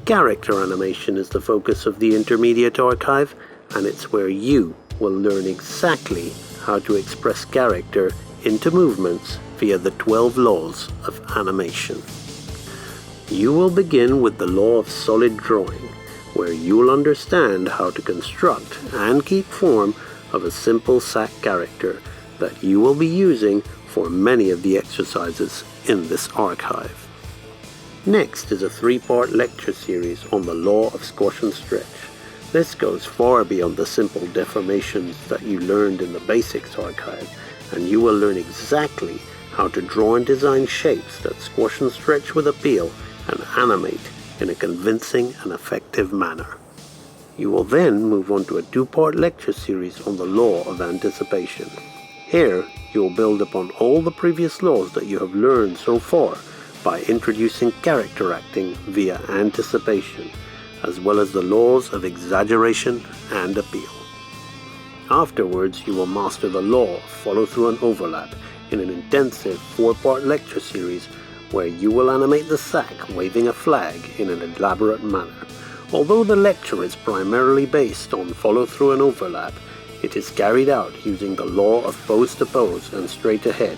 Character animation is the focus of the Intermediate Archive, and it's where you will learn exactly how to express character into movements via the 12 laws of animation. You will begin with the law of solid drawing, where you will understand how to construct and keep form of a simple SAC character that you will be using for many of the exercises in this archive. Next is a 3-part lecture series on the law of squash and stretch. This goes far beyond the simple deformations that you learned in the basics archive, and you will learn exactly how to draw and design shapes that squash and stretch with appeal and animate in a convincing and effective manner. You will then move on to a 2-part lecture series on the law of anticipation. Here, you will build upon all the previous laws that you have learned so far by introducing character acting via anticipation, as well as the laws of exaggeration and appeal. Afterwards, you will master the law of follow-through and overlap in an intensive 4-part lecture series where you will animate the SAC waving a flag in an elaborate manner. Although the lecture is primarily based on follow-through and overlap, it is carried out using the law of pose to pose and straight ahead,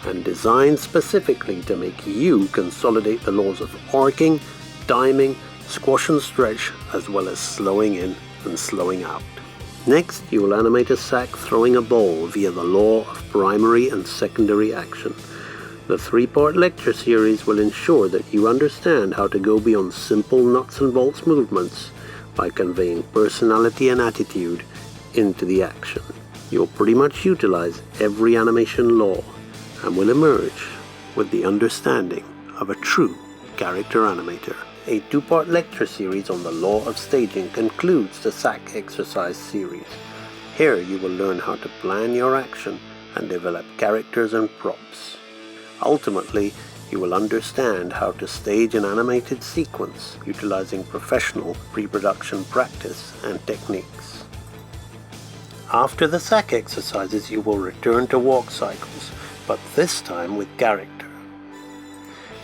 and designed specifically to make you consolidate the laws of arcing, timing, squash and stretch, as well as slowing in and slowing out. Next, you will animate a SAC throwing a ball via the law of primary and secondary action. The 3-part lecture series will ensure that you understand how to go beyond simple nuts and bolts movements by conveying personality and attitude into the action. You'll pretty much utilize every animation law and will emerge with the understanding of a true character animator. A 2-part lecture series on the law of staging concludes the SAC exercise series. Here you will learn how to plan your action and develop characters and props. Ultimately, you will understand how to stage an animated sequence utilizing professional pre-production practice and techniques. After the SAC exercises, you will return to walk cycles, but this time with character.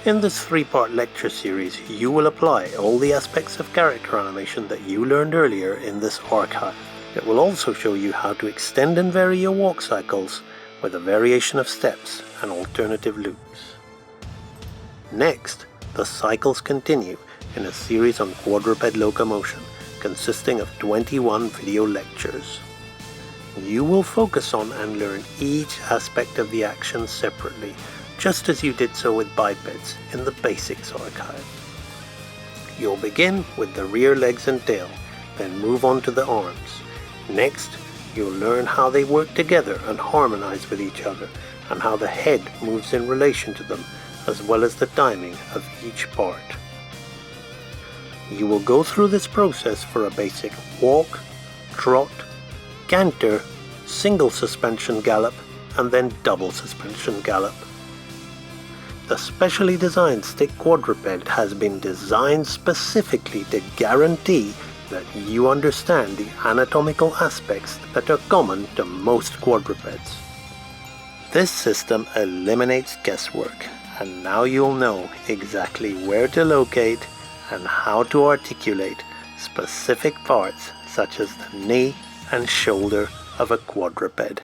In this 3-part lecture series, you will apply all the aspects of character animation that you learned earlier in this archive. It will also show you how to extend and vary your walk cycles with a variation of steps and alternative loops. Next, the cycles continue in a series on quadruped locomotion consisting of 21 video lectures. You will focus on and learn each aspect of the action separately, just as you did so with bipeds in the basics archive. You'll begin with the rear legs and tail, then move on to the arms. Next, you'll learn how they work together and harmonize with each other, and how the head moves in relation to them, as well as the timing of each part. You will go through this process for a basic walk, trot, canter, single suspension gallop, and then double suspension gallop. The specially designed stick quadruped has been designed specifically to guarantee that you understand the anatomical aspects that are common to most quadrupeds. This system eliminates guesswork, and now you'll know exactly where to locate and how to articulate specific parts such as the knee and shoulder of a quadruped.